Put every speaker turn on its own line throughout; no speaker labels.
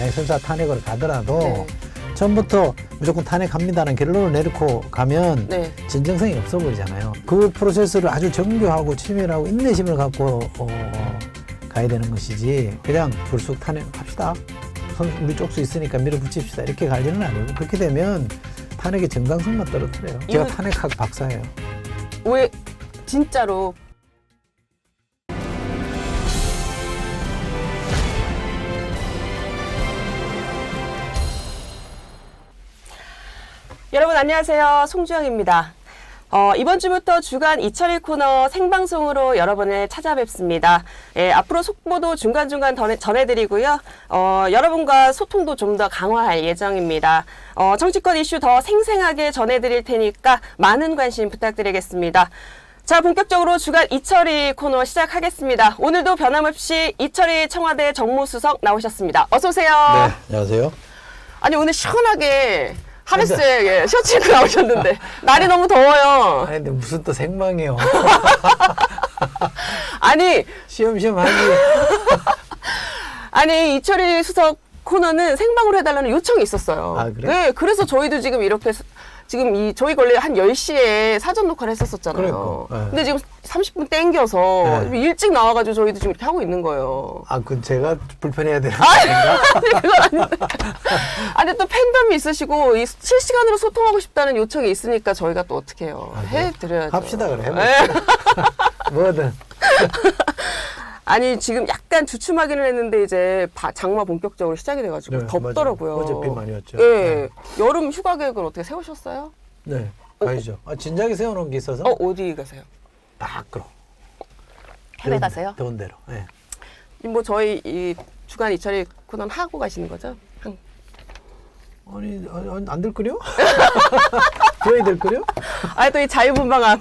만약 설사 탄핵을 가더라도
네.
처음부터 무조건 탄핵합니다라는 결론을 내놓고 가면
네.
진정성이 없어 보이잖아요. 그 프로세스를 아주 정교하고 치밀하고 인내심을 갖고 가야 되는 것이지 그냥 불쑥 탄핵합시다. 우리 쪽수 있으니까 밀어붙입시다. 이렇게 갈 일은 아니고 그렇게 되면 탄핵의 정당성만 떨어뜨려요. 제가 탄핵학 박사예요.
왜 진짜로 여러분 안녕하세요. 송주영입니다. 이번 주부터 주간 2철일 코너 생방송으로 여러분을 찾아뵙습니다. 예, 앞으로 속보도 중간중간 전해드리고요. 여러분과 소통도 좀 더 강화할 예정입니다. 정치권 이슈 더 생생하게 전해드릴 테니까 많은 관심 부탁드리겠습니다. 자, 본격적으로 주간 이철일 코너 시작하겠습니다. 오늘도 변함없이 이철일 청와대 정무수석 나오셨습니다. 어서 오세요.
네, 안녕하세요.
아니 오늘 시원하게 하네스에 셔츠 입고 나오셨는데 날이 너무 더워요.
아니 근데 무슨 또 생방이요.
아니
시험시험 하지.
아니 이철일 수석 코너는 생방으로 해달라는 요청이 있었어요.
아, 그래?
네, 그래서 저희도 지금 이렇게 지금 저희 원래 한 10시에 사전 녹화를 했었잖아요.
그러니까, 네.
근데 지금 30분 땡겨서
네.
일찍 나와가지고 저희도 지금 이렇게 하고 있는 거예요.
아, 그 제가 불편해야 되는 건가?
그건 아닌데. 아니 또 팬덤이 있으시고 실시간으로 소통하고 싶다는 요청이 있으니까 저희가 또 어떻게 해요.
아, 그래?
해드려야죠.
합시다 그래.
네.
뭐든.
아니 지금 약간 주춤하기는 했는데 이제 장마 본격적으로 시작이 돼가지고
네,
덥더라고요.
맞아요. 어제 비 많이 왔죠.
예.
네.
여름 휴가 계획을 어떻게 세우셨어요?
네, 가야죠. 진작에 세워놓은 게 있어서
어디 가세요?
밖으로.
해외 가세요?
더운 데로. 네.
뭐 저희 이 주간 이철일 코너는 하고 가시는 거죠?
아니 안 들끓여? 저희 들끓여?
아니 또 이 자유분방한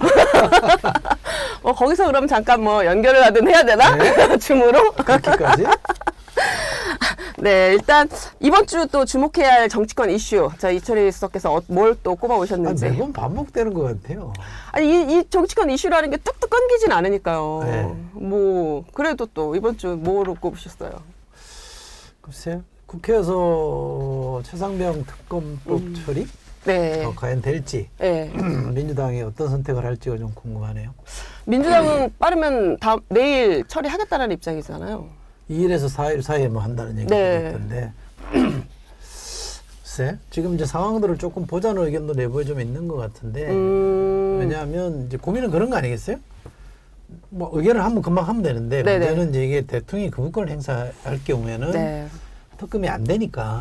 거기서 그럼 잠깐 뭐 연결을 하든 해야 되나?
네.
줌으로?
그렇게까지?
네, 일단 이번 주 또 주목해야 할 정치권 이슈. 자, 이철일 수석께서 뭘 또 꼽아 오셨는지.
매번 반복되는 것 같아요.
아니 이 정치권 이슈라는 게 뚝뚝 끊기진 않으니까요.
네.
뭐 그래도 또 이번 주 뭐로 꼽으셨어요?
글쎄요. 국회에서 최상병 특검법 처리?
네.
과연 될지
네.
민주당이 어떤 선택을 할지가 좀 궁금하네요.
민주당은 빠르면 내일 처리하겠다는 입장이잖아요.
2일에서 4일 사이에 뭐 한다는 얘기가
네.
있던데. 글쎄, 지금 이제 상황들을 조금 보자는 의견도 내부에 좀 있는 것 같은데. 왜냐하면 이제 고민은 그런 거 아니겠어요? 뭐 의견을 한번 금방 하면 되는데
네네.
문제는 이제 이게 대통령이 거부권을 행사할 경우에는
네.
특검이 안 되니까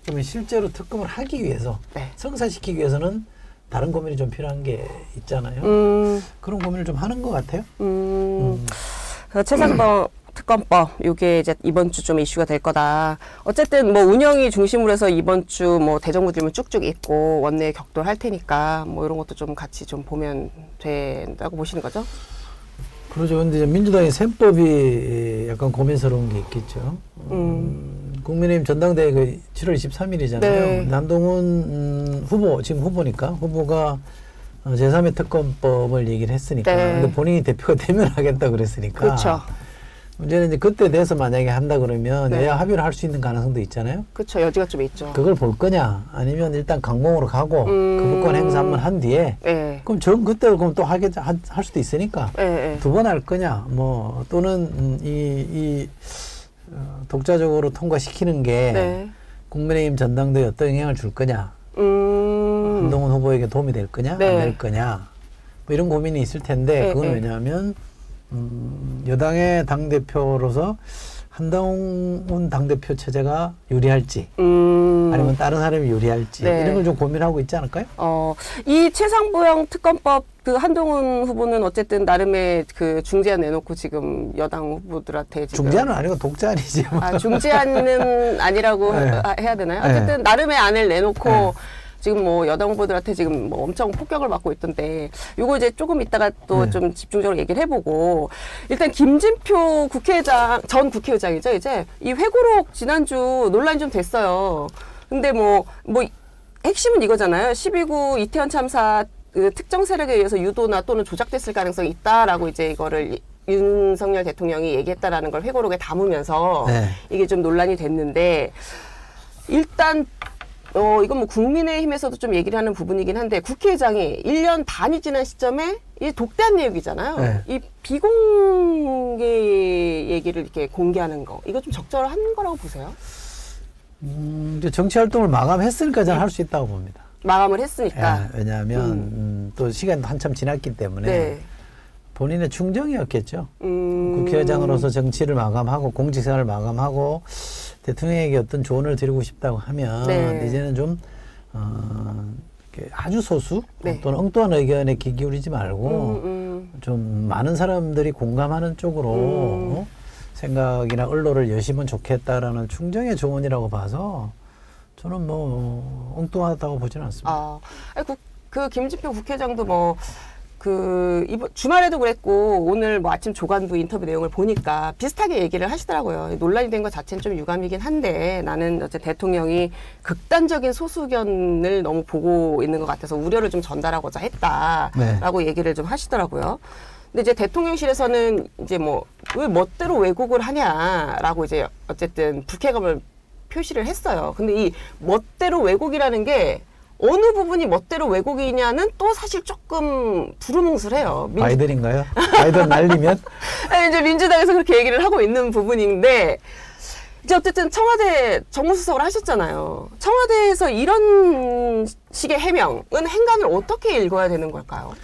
그러면 실제로 특검을 하기 위해서
네.
성사시키기 위해서는 다른 고민이 좀 필요한 게 있잖아요. 그런 고민을 좀 하는 것 같아요.
최상병 특검법 요게 이제 이번 주 좀 이슈가 될 거다. 어쨌든 뭐 운영이 중심으로 해서 이번 주 뭐 대정부 질문 쭉쭉 있고 원내 격돌할 테니까 뭐 이런 것도 좀 같이 좀 보면 된다고 보시는 거죠?
그렇죠. 근데 이제 민주당의 셈법이 약간 고민스러운 게 있겠죠. 국민의힘 전당대회 그 7월 23일이잖아요.
네.
남동훈 후보, 지금 후보가 제3의 특검법을 얘기를 했으니까.
네.
근데 본인이 대표가 되면 하겠다 그랬으니까.
그렇죠.
문제는 이제 그때 돼서 만약에 한다 그러면
네.
여야 합의를 할 수 있는 가능성도 있잖아요.
그렇죠. 여지가 좀 있죠.
그걸 볼 거냐, 아니면 일단 강공으로 가고 거부권 행사 한번 한 뒤에
네.
그럼 그때 그럼 또 할 수도 있으니까
네.
두 번 할 거냐, 뭐 또는 독자적으로 통과시키는 게
네.
국민의힘 전당대회에 어떤 영향을 줄 거냐, 한동훈 후보에게 도움이 될 거냐,
네.
안 될 거냐, 뭐 이런 고민이 있을 텐데
네,
그건
네.
왜냐하면 여당의 당 대표로서 한동훈 당대표 체제가 유리할지 아니면 다른 사람이 유리할지
네.
이런 걸 좀 고민하고 있지 않을까요?
이 최상부형 특검법 그 한동훈 후보는 어쨌든 나름의 그 중재안 내놓고 지금 여당 후보들한테 지금
중재안은 아니고 독재안이지.
중재안은 아니라고
네.
해야 되나요?
네.
어쨌든 나름의 안을 내놓고
네.
지금 뭐 여당 후보들한테 지금 뭐 엄청 폭격을 받고 있던데 요거 이제 조금 이따가 또
네.
좀 집중적으로 얘기를 해보고 일단 김진표 전 국회의장이죠. 이제 이 회고록 지난주 논란이 좀 됐어요. 근데 뭐 핵심은 이거잖아요. 12구 이태원 참사 그 특정 세력에 의해서 유도나 또는 조작됐을 가능성이 있다라고 이제 이거를 윤석열 대통령이 얘기했다라는 걸 회고록에 담으면서
네.
이게 좀 논란이 됐는데 일단 이건 뭐 국민의힘에서도 좀 얘기를 하는 부분이긴 한데 국회의장이 1년 반이 지난 시점에 이 독대한 내용이잖아요.
네.
이 비공개 얘기를 이렇게 공개하는 거 이거 좀 적절한 거라고 보세요?
이제 정치 활동을 마감했으니까 저는 할 수 있다고 봅니다.
마감을 했으니까.
예, 왜냐하면 또 시간도 한참 지났기 때문에
네.
본인의 충정이었겠죠. 국회의장으로서 정치를 마감하고 공직생활을 마감하고 대통령에게 어떤 조언을 드리고 싶다고 하면
네.
이제는 좀 이렇게 아주 소수
네.
또는 엉뚱한 의견에 귀 기울이지 말고 좀 많은 사람들이 공감하는 쪽으로 생각이나 언론을 여시면 좋겠다라는 충정의 조언이라고 봐서 저는 뭐 엉뚱하다고 보지는 않습니다.
그 김진표 국회의장도 뭐 이번 주말에도 그랬고 오늘 뭐 아침 조간부 인터뷰 내용을 보니까 비슷하게 얘기를 하시더라고요. 논란이 된 것 자체는 좀 유감이긴 한데 나는 어째 대통령이 극단적인 소수 의견을 너무 보고 있는 것 같아서 우려를 좀 전달하고자 했다라고
네.
얘기를 좀 하시더라고요. 근데 이제 대통령실에서는 이제 뭐 왜 멋대로 왜곡을 하냐라고 이제 어쨌든 불쾌감을 표시를 했어요. 근데 이 멋대로 왜곡이라는 게 어느 부분이 멋대로 왜곡이냐는 또 사실 조금 두루뭉술해요.
바이든인가요? 바이든 날리면?
이제 민주당에서 그렇게 얘기를 하고 있는 부분인데 이제 어쨌든 청와대 정무수석을 하셨잖아요. 청와대에서 이런 식의 해명은 행간을 어떻게 읽어야 되는 걸까요?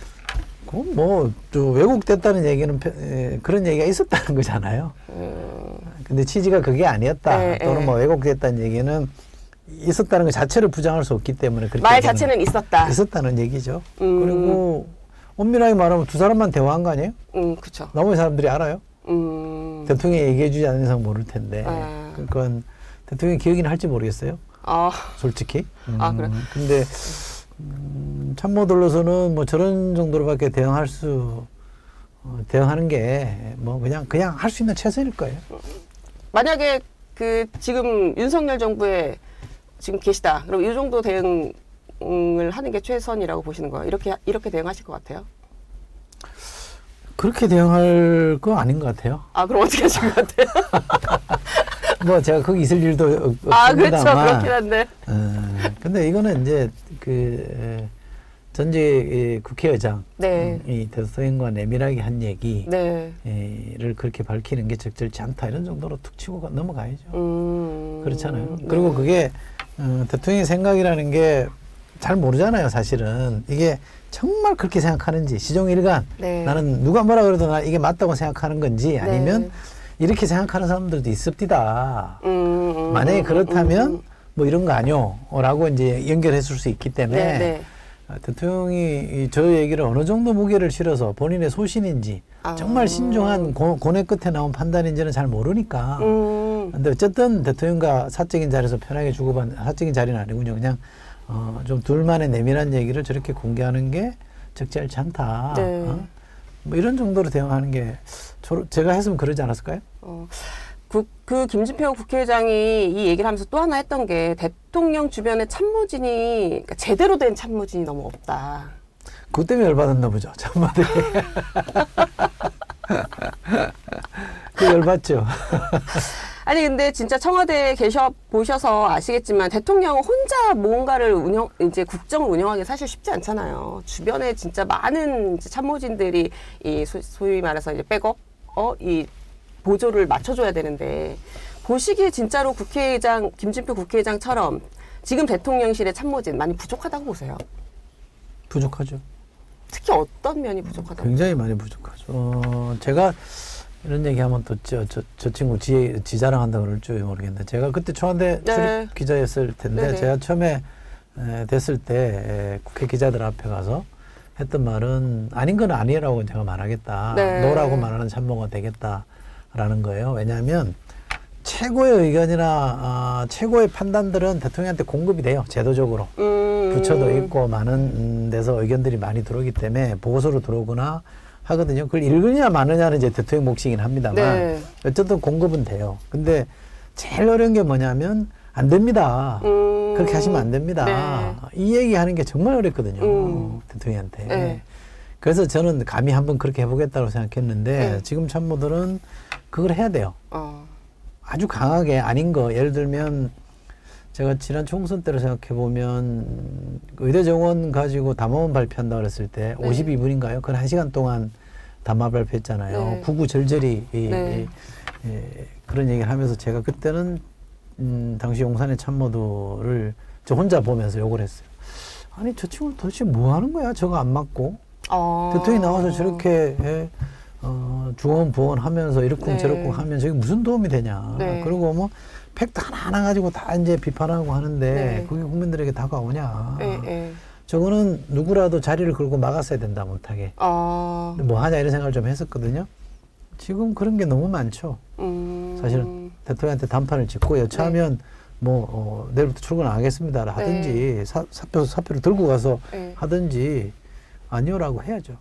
좀 왜곡됐다는 얘기는 그런 얘기가 있었다는 거잖아요. 근데 취지가 그게 아니었다.
네,
또는
네.
뭐 왜곡됐다는 얘기는 있었다는 것 자체를 부정할 수 없기 때문에 그렇게
말 자체는 있었다.
있었다는 얘기죠. 그리고 엄밀하게 말하면 두 사람만 대화한 거 아니에요?
그렇죠.
나머지 사람들이 알아요. 대통령이 얘기해주지 않는 이상 모를 텐데. 그건 대통령이 기억이나 할지 모르겠어요. 솔직히.
그래.
근데 참모들로서는 뭐 저런 정도로밖에 대응하는 게 뭐 그냥 할 수 있는 최선일 거예요.
만약에 지금 윤석열 정부에 지금 계시다. 그럼 이 정도 대응을 하는 게 최선이라고 보시는 거예요? 이렇게 대응하실 것 같아요?
그렇게 대응할 거 아닌 것 같아요.
그럼 어떻게 하실 것 같아요?
뭐 제가 거기 있을 일도 없습니다만.
그렇죠. 그렇긴 한데.
근데 이거는 이제 전직 국회의장이
네.
대통령과 내밀하게 한 얘기를
네.
그렇게 밝히는 게 적절치 않다 이런 정도로 툭 치고 넘어가야죠. 그렇잖아요.
네.
그리고 그게 대통령의 생각이라는 게 잘 모르잖아요. 사실은 이게 정말 그렇게 생각하는지 시종일관
네.
나는 누가 뭐라 그래도 나 이게 맞다고 생각하는 건지 아니면
네.
이렇게 생각하는 사람들도 있습니다. 만약에 그렇다면 뭐 이런 거 아니요 라고 이제 연결했을 수 있기 때문에
네.
대통령이 저 얘기를 어느 정도 무게를 실어서 본인의 소신인지 정말 신중한 고뇌 끝에 나온 판단인지는 잘 모르니까. 근데 어쨌든 대통령과 사적인 자리에서 편하게 주고받는 사적인 자리는 아니군요. 그냥 좀 둘만의 내밀한 얘기를 저렇게 공개하는 게 적절치 않다.
네.
뭐 이런 정도로 대응하는 게 제가 했으면 그러지 않았을까요?
그 김진표 국회의장이 이 얘기를 하면서 또 하나 했던 게 대통령 주변에 참모진이 그러니까 제대로 된 참모진이 너무 없다.
그것 때문에 열받았나 보죠. 참모들이. 그 열받죠.
아니 근데 진짜 청와대에 보셔서 아시겠지만 대통령은 혼자 뭔가를 이제 국정을 운영하기 사실 쉽지 않잖아요. 주변에 진짜 많은 참모진들이 이 소위 말해서 이제 백업, 이 보조를 맞춰줘야 되는데 보시기에 진짜로 김진표 국회의장처럼 지금 대통령실의 참모진 많이 부족하다고 보세요?
부족하죠.
특히 어떤 면이 부족하다고?
굉장히 많이 부족하죠. 제가 이런 얘기하면 또 저 친구 지 자랑한다 그럴지 모르겠는데 제가 그때 청와대 출입 기자였을 텐데
네네.
제가 처음에 됐을 때 국회 기자들 앞에 가서 했던 말은 아닌 건 아니라고 제가 말하겠다.
네.
노라고 말하는 참모가 되겠다라는 거예요. 왜냐하면 최고의 의견이나 최고의 판단들은 대통령한테 공급이 돼요. 제도적으로. 부처도 있고 많은 데서 의견들이 많이 들어오기 때문에 보고서로 들어오거나 하거든요. 그걸 읽으냐 마느냐는 이제 대통령 몫이긴 합니다만
네.
어쨌든 공급은 돼요. 근데 제일 어려운 게 뭐냐면 안 됩니다. 그렇게 하시면 안 됩니다.
네.
이 얘기하는 게 정말 어렵거든요. 대통령한테.
네.
그래서 저는 감히 한번 그렇게 해보겠다고 생각했는데
네.
지금 참모들은 그걸 해야 돼요. 아주 강하게 아닌 거 예를 들면 제가 지난 총선 때로 생각해보면 의대 정원 가지고 담화문 발표한다고 그랬을 때
네.
52분인가요? 그건 1시간 동안 담화 발표했잖아요.
네.
구구절절히
네.
그런 얘기를 하면서 제가 그때는 당시 용산의 참모들을 저 혼자 보면서 욕을 했어요. 아니 저 친구 도대체 뭐 하는 거야? 저거 안 맞고 대통령이 나와서 저렇게 주원 부원 하면서 이렇고
네.
저렇고 하면 저게 무슨 도움이 되냐.
네.
그리고 뭐 팩트 하나하나 가지고 다 이제 비판하고 하는데
네.
그게 국민들에게 다가오냐.
네.
저거는 누구라도 자리를 걸고 막았어야 된다 못하게. 근데 뭐 하냐 이런 생각을 좀 했었거든요. 지금 그런 게 너무 많죠. 사실은 대통령한테 단판을 짓고 여차하면 내일부터 출근 안 하겠습니다 하든지 사표를 들고 가서 하든지 아니요라고 해야죠.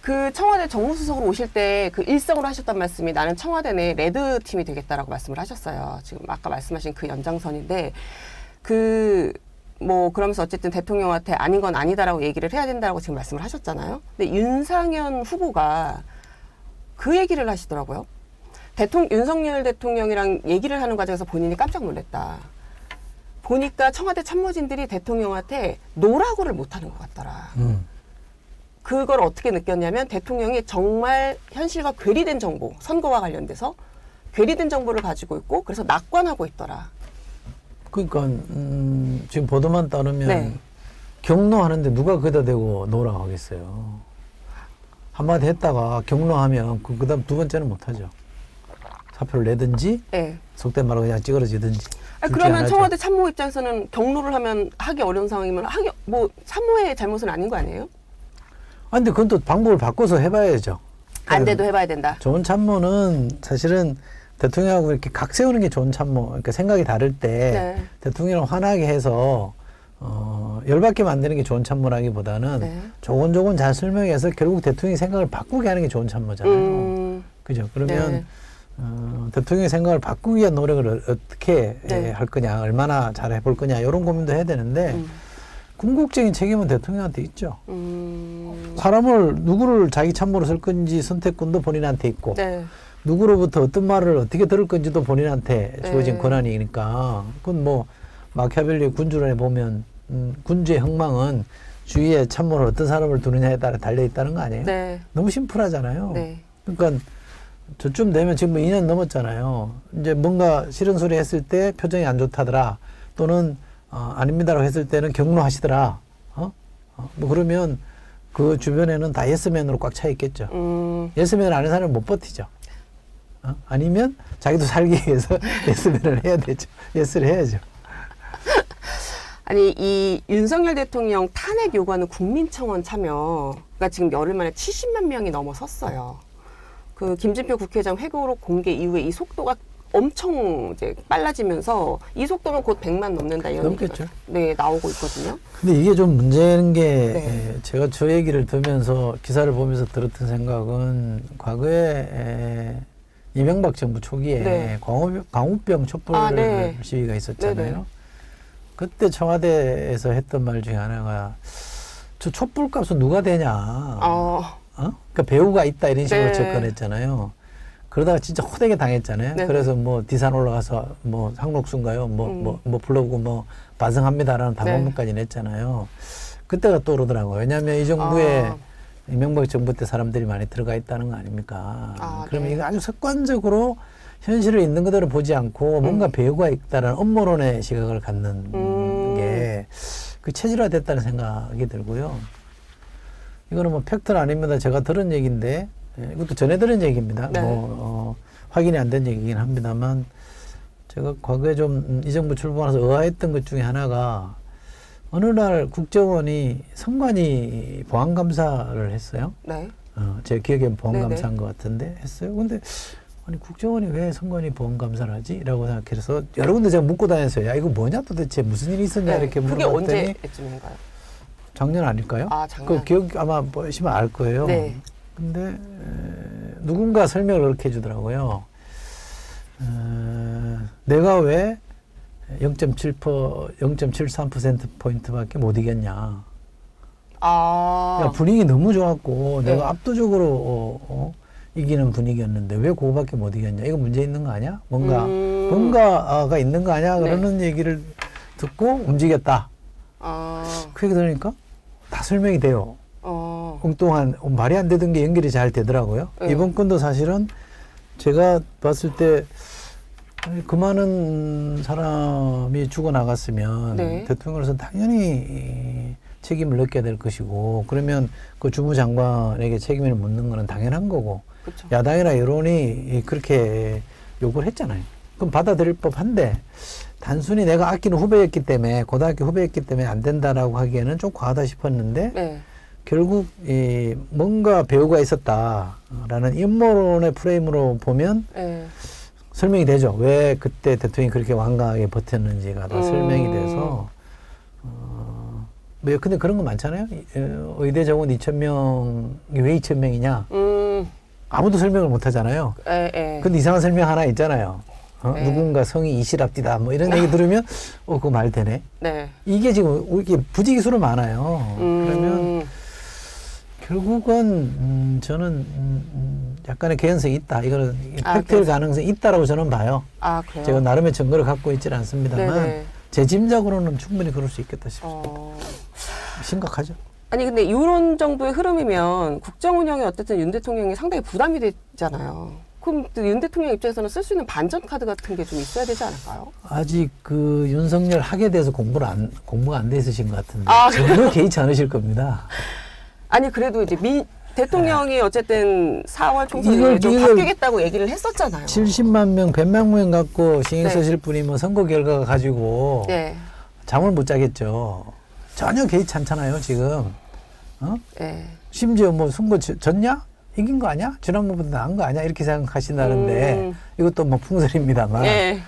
그 청와대 정무수석으로 오실 때 그 일성으로 하셨던 말씀이 나는 청와대 내 레드 팀이 되겠다라고 말씀을 하셨어요. 지금 아까 말씀하신 그 연장선인데 그러면서 어쨌든 대통령한테 아닌 건 아니다라고 얘기를 해야 된다고 지금 말씀을 하셨잖아요. 근데 윤상현 후보가 그 얘기를 하시더라고요. 윤석열 대통령이랑 얘기를 하는 과정에서 본인이 깜짝 놀랐다. 보니까 청와대 참모진들이 대통령한테 노라고를 못하는 것 같더라. 그걸 어떻게 느꼈냐면 대통령이 정말 현실과 괴리된 정보, 선거와 관련돼서 괴리된 정보를 가지고 있고 그래서 낙관하고 있더라.
그러니까 지금 보도만 따르면 경로하는데 누가 거기다 대고 노라고 하겠어요. 한마디 했다가 경로하면 그다음 두 번째는 못하죠. 사표를 내든지 속된 말로 그냥 찌그러지든지.
그러면 청와대 참모 입장에서는 경로를 하면 하기 어려운 상황이면 참모의 잘못은 아닌 거 아니에요?
근데 그건 또 방법을 바꿔서 해봐야죠.
안 돼도 해봐야 된다.
좋은 참모는 사실은 대통령하고 이렇게 각 세우는 게 좋은 참모. 그러니까 생각이 다를 때 대통령을 화나게 해서 열받게 만드는 게 좋은 참모라기보다는 조곤조곤 잘 설명해서 결국 대통령의 생각을 바꾸게 하는 게 좋은 참모잖아요. 그죠? 그러면 대통령의 생각을 바꾸기 위한 노력을 어떻게 할 거냐, 얼마나 잘 해볼 거냐 이런 고민도 해야 되는데 궁극적인 책임은 대통령한테 있죠. 누구를 자기 참모로 쓸 건지 선택권도 본인한테 있고 누구로부터 어떤 말을 어떻게 들을 건지도 본인한테 주어진 권한이니까 그건 마키아벨리 군주론에 보면 군주의 흥망은 주위에 참모를 어떤 사람을 두느냐에 따라 달려있다는 거 아니에요? 너무 심플하잖아요. 그러니까 저쯤 되면 지금 2년 넘었잖아요. 이제 뭔가 싫은 소리 했을 때 표정이 안 좋다더라 또는 아닙니다라고 했을 때는 경로하시더라. 그러면 그 주변에는 다 예스맨으로 꽉 차 있겠죠. 예스맨을 아는 사람은 못 버티죠. 아니면 자기도 살기 위해서 예스맨을 해야 되죠. 예스를 해야죠.
아니 이 윤석열 대통령 탄핵 요구하는 국민청원 참여가 지금 열흘 만에 70만 명이 넘어섰어요. 그 김진표 국회의장 회고록 공개 이후에 이 속도가 엄청 이제 빨라지면서 이 속도면 곧 100만 넘는다 이런
넘겠죠.
얘기가 나오고 있거든요.
근데 이게 좀 문제인 게 제가 저 얘기를 들으면서 기사를 보면서 들었던 생각은 과거에 이명박 정부 초기에 광우병 촛불 시위가 있었잖아요. 그때 청와대에서 했던 말 중에 하나가 저 촛불값은 누가 되냐. 그러니까 배우가 있다 이런 식으로 접근했잖아요. 그러다가 진짜 호되게 당했잖아요. 그래서 디산 올라가서 상록수인가요? 불러오고 반성합니다라는 당원문까지 냈잖아요. 그때가 떠오르더라고요. 왜냐하면 이 정부에 이명박 정부 때 사람들이 많이 들어가 있다는 거 아닙니까? 그러면 이거 아주 습관적으로 현실을 있는 그대로 보지 않고 뭔가 배우가 있다는 음모론의 시각을 갖는 게 그 체질화됐다는 생각이 들고요. 이거는 팩트는 아닙니다. 제가 들은 얘기인데 이것도 전해 들은 얘기입니다. 확인이 안 된 얘기긴 합니다만 제가 과거에 좀 이 정부 출범하면서 의아했던 것 중에 하나가 어느 날 국정원이 선관위 보안감사를 했어요. 제 기억엔 보안감사한 것 같은데 했어요. 근데 아니 국정원이 왜 선관위 보안감사를 하지? 라고 생각해서 여러 군데 제가 묻고 다녔어요. 야 이거 뭐냐 도대체 무슨 일이 있었냐 이렇게 물어봤더니
그게 언제쯤인가요?
작년 아닐까요?
작년.
그 기억 아마 보시면 알 거예요. 근데 누군가 설명을 그렇게 해주더라고요. 내가 왜 0.73%포인트밖에 못 이겼냐. 야, 분위기 너무 좋았고
네.
내가 압도적으로 이기는 분위기였는데 왜 그거밖에 못 이겼냐? 이거 문제 있는 거 아니야? 뭔가가 있는 거 아니야? 그러는 얘기를 듣고 움직였다. 그 얘기 들으니까 다 설명이 돼요. 엉뚱한 말이 안 되던 게 연결이 잘 되더라고요.
네.
이번 건도 사실은 제가 봤을 때 그 많은 사람이 죽어나갔으면
네.
대통령으로서 당연히 책임을 느껴야 될 것이고 그러면 그 주무장관에게 책임을 묻는 거는 당연한 거고
그쵸.
야당이나 여론이 그렇게 요구를 했잖아요. 그럼 받아들일 법한데 단순히 내가 아끼는 후배였기 때문에 고등학교 후배였기 때문에 안 된다라고 하기에는 좀 과하다 싶었는데
네.
결국 뭔가 배우가 있었다라는陰謀論의 프레임으로 보면
네.
설명이 되죠. 왜 그때 대통령이 그렇게 완강하게 버텼는지가 다 설명이 돼서 뭐 근데 그런 거 많잖아요. 의대 정원 2,000명이 왜 2,000명이냐? 아무도 설명을 못 하잖아요. 근데 이상한 설명 하나 있잖아요. 누군가 성이 이실합디다 뭐 이런 얘기 들으면 그거 말 되네.
네.
이게 지금 이게 부지기수로 많아요. 그러면 결국은 저는 약간의 개연성이 있다. 이거는 팩트일 가능성이 있다라고 저는 봐요.
그래요?
제가 나름의 증거를 갖고 있지는 않습니다만
네네.
제 짐작으로는 충분히 그럴 수 있겠다 싶습니다. 심각하죠.
아니 근데 이런 정도의 흐름이면 국정 운영에 어쨌든 윤 대통령이 상당히 부담이 되잖아요. 그럼 윤 대통령 입장에서는 쓸 수 있는 반전 카드 같은 게 좀 있어야 되지 않을까요?
아직 그 윤석열 학에 대해서 공부가 안 돼 있으신 것 같은데
그래요?
전혀 개의치 않으실 겁니다.
아니 그래도 이제 대통령이 어쨌든 4월 총선에 좀 바뀌겠다고 얘기를 했었잖아요.
70만 명, 100만 명 갖고 신경
네.
쓰실 분이 뭐 선거 결과가 가지고
네.
잠을 못 자겠죠. 전혀 개의치 않잖아요, 지금.
네.
심지어 뭐 선거 졌냐? 이긴 거 아니야? 지난번보다 나은 거 아니야? 이렇게 생각하신다는데 이것도 뭐 풍설입니다만.
네.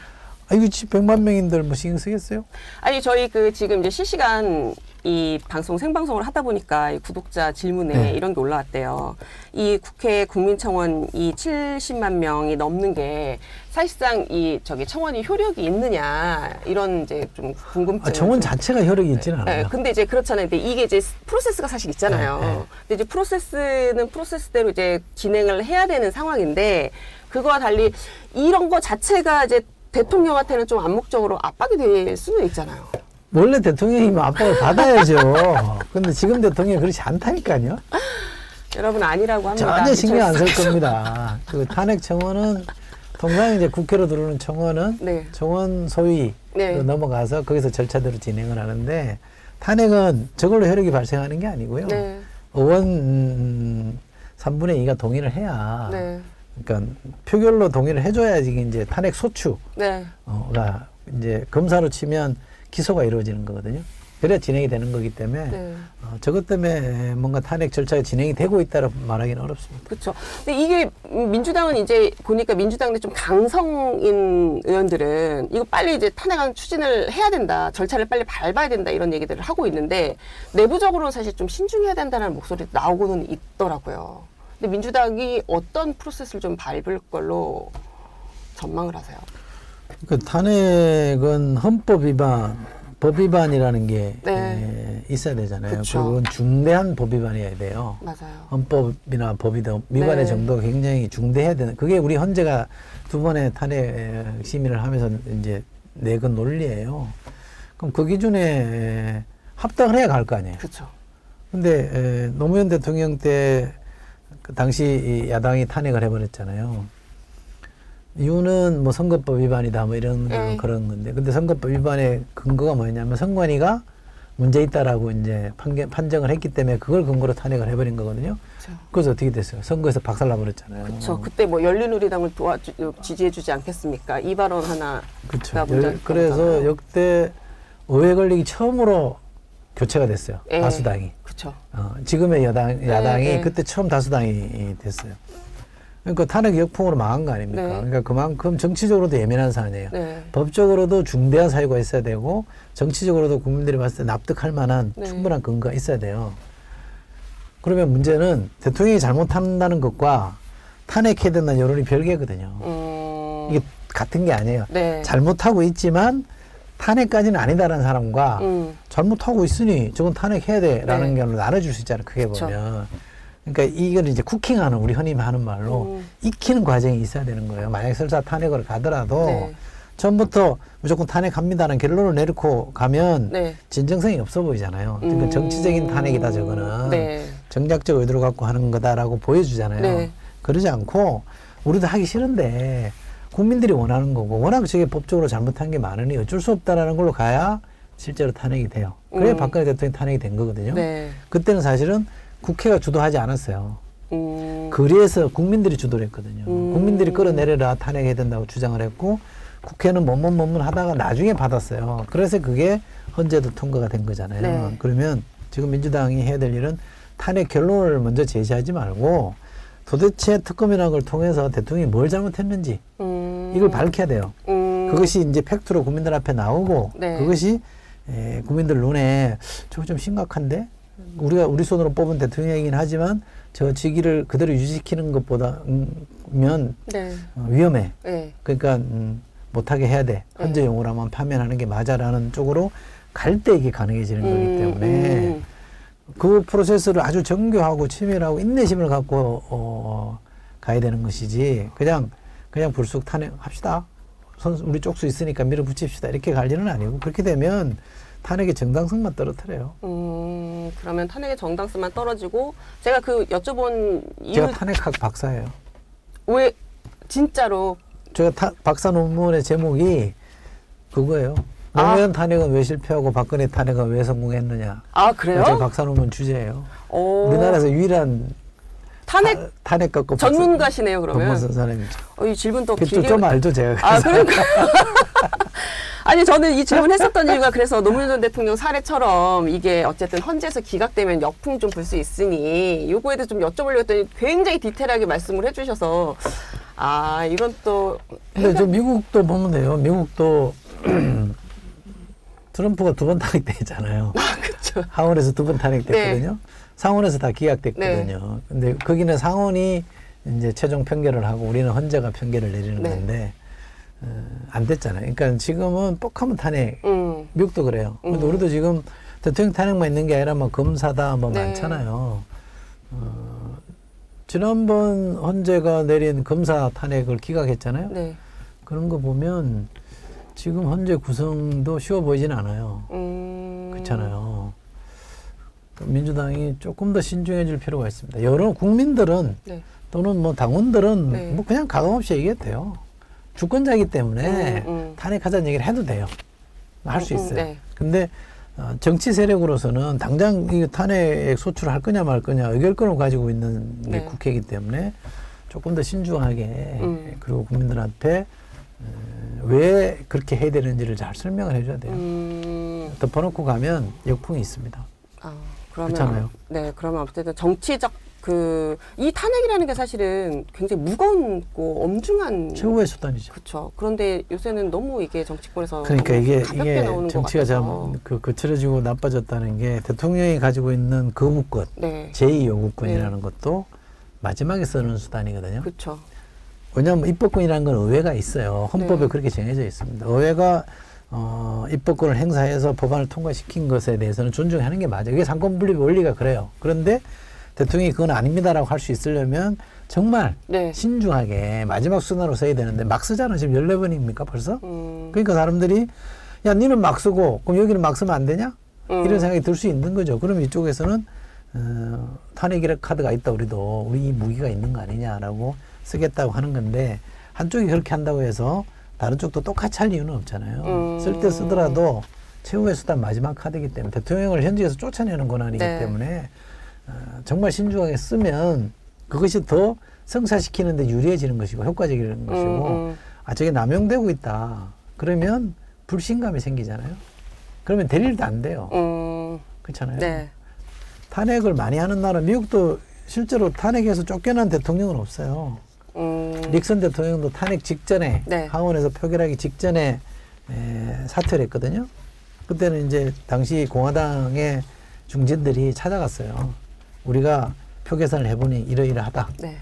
이거 100만 명인들 뭐 신경 쓰겠어요?
아니 저희 그 지금 이제 실시간 이 방송 생방송을 하다 보니까 이 구독자 질문에
네.
이런 게 올라왔대요. 이 국회 국민청원 이 70만 명이 넘는 게 사실상 이 청원이 효력이 있느냐 이런 이제 좀 궁금증.
청원 자체가 효력이 있지는
네.
않아요.
네. 근데 이제 그렇잖아요. 근데 이게 이제 프로세스가 사실 있잖아요.
네, 네.
근데 이제 프로세스는 프로세스대로 이제 진행을 해야 되는 상황인데 그거와 달리 이런 거 자체가 이제 대통령한테는 좀 암묵적으로 압박이 될 수는 있잖아요.
원래 대통령이 압박을 받아야죠. 근데 지금 대통령이 그렇지 않다니까요.
여러분 아니라고 합니다.
전혀 신경 안 쓸 겁니다. 그 탄핵 청원은 통상 이제 국회로 들어오는 청원은
네.
청원 소위로
네.
넘어가서 거기서 절차대로 진행을 하는데 탄핵은 저걸로 효력이 발생하는 게 아니고요.
네.
의원 3분의 2가 동의를 해야
네.
그러니까 표결로 동의를 해줘야지 이제 탄핵 소추가
네.
이제 검사로 치면 기소가 이루어지는 거거든요. 그래야 진행이 되는 거기 때문에
네.
저것 때문에 뭔가 탄핵 절차가 진행이 되고 있다고 말하기는 어렵습니다.
그렇죠. 근데 이게 민주당은 이제 보니까 민주당 내 좀 강성인 의원들은 이거 빨리 이제 탄핵안 추진을 해야 된다. 절차를 빨리 밟아야 된다. 이런 얘기들을 하고 있는데 내부적으로는 사실 좀 신중해야 된다는 목소리 나오고는 있더라고요. 근데 민주당이 어떤 프로세스를 좀 밟을 걸로 전망을 하세요?
그 탄핵은 헌법 위반, 법 위반이라는 게
네.
있어야 되잖아요.
그쵸.
그건 중대한 법 위반이어야 돼요.
맞아요.
헌법이나 법이든 위반의
네.
정도가 굉장히 중대해야 되는. 그게 우리 헌재가 두 번의 탄핵 심의를 하면서 이제 내건 논리예요. 그럼 그 기준에 합당을 해야 갈 거 아니에요.
그렇죠.
근데 노무현 대통령 때 그 당시 이 야당이 탄핵을 해버렸잖아요. 이유는 뭐 선거법 위반이다 뭐 이런 그런 건데, 근데 선거법 위반의 근거가 뭐였냐면 선관위가 문제 있다라고 이제 판정을 했기 때문에 그걸 근거로 탄핵을 해버린 거거든요.
그렇죠.
그래서 어떻게 됐어요? 선거에서 박살나 버렸잖아요.
그렇죠. 그때 뭐 열린우리당을 지지해주지 않겠습니까? 이 발언 하나.
그렇죠. 그래서 역대 의회 권력이 처음으로 교체가 됐어요.
예.
다수당이.
그렇죠.
지금의 야당이
네.
그때 처음 다수당이 됐어요. 그러니까 탄핵 역풍으로 망한 거 아닙니까?
네.
그러니까 그만큼 정치적으로도 예민한 사안이에요.
네.
법적으로도 중대한 사유가 있어야 되고 정치적으로도 국민들이 봤을 때 납득할 만한
네.
충분한 근거가 있어야 돼요. 그러면 문제는 대통령이 잘못한다는 것과 탄핵해야 된다는 여론이 별개거든요. 이게 같은 게 아니에요.
네.
잘못하고 있지만 탄핵까지는 아니다라는 사람과 잘못하고 있으니 저건 탄핵해야 돼라는
네.
게 나눠줄 수 있잖아요. 크게
그쵸.
보면. 그러니까 이걸 이제 쿠킹하는 우리 흔히 하는 말로 익히는 과정이 있어야 되는 거예요. 만약에 설사 탄핵을 가더라도
네.
처음부터 무조건 탄핵합니다라는 결론을 내놓고 가면
네.
진정성이 없어 보이잖아요. 그러니까 정치적인 탄핵이다 저거는.
네.
정략적 의도를 갖고 하는 거다라고 보여주잖아요.
네.
그러지 않고 우리도 하기 싫은데 국민들이 원하는 거고 워낙 저게 법적으로 잘못한 게 많으니 어쩔 수 없다라는 걸로 가야 실제로 탄핵이 돼요. 그래야 박근혜 대통령이 탄핵이 된 거거든요.
네.
그때는 사실은 국회가 주도하지 않았어요. 그래서 국민들이 주도를 했거든요. 국민들이 끌어내려라 탄핵해야 된다고 주장을 했고 국회는 머뭇머뭇 하다가 나중에 받았어요. 그래서 그게 헌재도 통과가 된 거잖아요.
네.
그러면 지금 민주당이 해야 될 일은 탄핵 결론을 먼저 제시하지 말고 도대체 특검이라는 걸 통해서 대통령이 뭘 잘못했는지 이걸 밝혀야 돼요. 그것이 이제 팩트로 국민들 앞에 나오고
네.
그것이 국민들 눈에 저거 좀 심각한데 우리가 우리 손으로 뽑은 대통령이긴 하지만 저 직위를 그대로 유지시키는 것보다면
네.
위험해.
네.
그러니까 못하게 해야 돼. 헌재용으로만 파면하는 게 맞아라는 쪽으로 갈 때 이게 가능해지는 거기 때문에 그 프로세스를 아주 정교하고 치밀하고 인내심을 갖고 가야 되는 것이지 그냥 불쑥 탄핵합시다. 우리 쪽수 있으니까 밀어붙입시다. 이렇게 갈 일은 아니고 그렇게 되면 탄핵의 정당성만 떨어뜨려요.
그러면 탄핵의 정당성만 떨어지고 제가 그 여쭤본 이유
제가 탄핵학 박사예요.
왜 진짜로
제가 박사 논문의 제목이 그거예요. 노무현 탄핵은 왜 실패하고 박근혜 탄핵은 왜 성공했느냐.
아 그래요?
제 박사 논문 주제예요.
오.
우리나라에서 유일한 탄핵 갖고
전문가시네요 그러면.
논문 쓴 사람이죠.
이 질문 또
길게 좀 알죠 제가.
아 그러니까. 아니 저는 이 질문 했었던 이유가 그래서 노무현 전 대통령 사례처럼 이게 어쨌든 헌재에서 기각되면 역풍 좀 불 수 있으니 요거에 대해서 좀 여쭤보려고 했더니 굉장히 디테일하게 말씀을 해주셔서 아 이건 또
근데 저 미국도 보면 돼요. 미국도 트럼프가 2번 탄핵됐잖아요.
아 그렇죠.
하원에서 2번 탄핵됐거든요.
네.
상원에서 다 기각됐거든요.
네.
근데 거기는 상원이 이제 최종 편결을 하고 우리는 헌재가 편결을 내리는
네.
건데 안 됐잖아요. 그러니까 지금은 뻑하면 탄핵. 미국도 그래요. 근데 우리도 지금 대통령 탄핵만 있는 게 아니라 뭐 검사다 뭐
네.
많잖아요. 지난번 헌재가 내린 검사 탄핵을 기각했잖아요.
네.
그런 거 보면 지금 헌재 구성도 쉬워 보이진 않아요. 그렇잖아요. 민주당이 조금 더 신중해질 필요가 있습니다. 여러 국민들은
네.
또는 뭐 당원들은
네.
뭐 그냥 가감없이 얘기해도 돼요. 주권자이기 때문에 탄핵하자는 얘기를 해도 돼요. 할 수 있어요.
네.
근데 정치 세력으로서는 당장 이 탄핵 소출할 거냐 말 거냐 의결권을 가지고 있는 게
네.
국회이기 때문에 조금 더 신중하게 그리고 국민들 앞에 왜 그렇게 해야 되는지를 잘 설명을 해줘야 돼요. 덮어놓고 가면 역풍이 있습니다.
아, 그러면
그렇잖아요.
네, 그러면 어쨌든 정치적 이 탄핵이라는 게 사실은 굉장히 무겁고 엄중한
최후의 수단이죠.
그렇죠. 그런데 요새는 너무 이게 정치권에서
그러니까
너무
이게
가볍게 나오는
정치가
것 같아서.
거칠어지고 나빠졌다는 게 대통령이 가지고 있는 거부권,
네,
제2요구권이라는 것도 마지막에 쓰는 수단이거든요.
그렇죠.
왜냐하면 입법권이라는 건 의회가 있어요. 헌법에
네.
그렇게 정해져 있습니다. 의회가 입법권을 행사해서 법안을 통과시킨 것에 대해서는 존중하는 게 맞아요. 이게 상권분립의 원리가 그래요. 그런데 대통령이 그건 아닙니다라고 할 수 있으려면 정말
네.
신중하게 마지막 수단으로 써야 되는데 막 쓰잖아. 지금 14번입니까 벌써? 그러니까 사람들이 야 니는 막 쓰고 그럼 여기는 막 쓰면 안 되냐? 이런 생각이 들 수 있는 거죠. 그럼 이쪽에서는 탄핵 카드가 있다 우리도 우리 이 무기가 있는 거 아니냐라고 쓰겠다고 하는 건데 한쪽이 그렇게 한다고 해서 다른 쪽도 똑같이 할 이유는 없잖아요. 쓸 때 쓰더라도 최후의 수단 마지막 카드이기 때문에 대통령을 현직에서 쫓아내는 권한이기
네.
때문에 정말 신중하게 쓰면 그것이 더 성사시키는데 유리해지는 것이고 효과적인 것이고 저게 남용되고 있다. 그러면 불신감이 생기잖아요. 그러면 될 일도 안 돼요. 그렇잖아요.
네.
탄핵을 많이 하는 나라 미국도 실제로 탄핵에서 쫓겨난 대통령은 없어요. 닉슨 대통령도 탄핵 직전에
네.
하원에서 표결하기 직전에 사퇴를 했거든요. 그때는 이제 당시 공화당의 중진들이 찾아갔어요. 우리가 표계산을 해보니 이러이러하다.
네.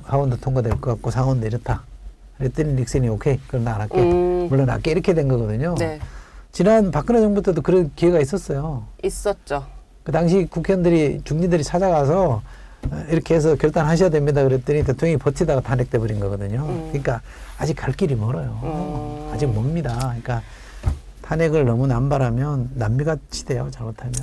하원도 통과될 것 같고 상원도 이렇다. 그랬더니 닉슨이 오케이 그럼 나 안 할게. 물론 할게 이렇게 된 거거든요.
네.
지난 박근혜 정부 때도 그런 기회가 있었어요.
있었죠.
그 당시 국회의원들이 중진들이 찾아가서 이렇게 해서 결단하셔야 됩니다. 그랬더니 대통령이 버티다가 탄핵돼 버린 거거든요. 그러니까 아직 갈 길이 멀어요. 아직 멉니다. 그러니까 탄핵을 너무 남발하면 남미같이 돼요. 잘못하면.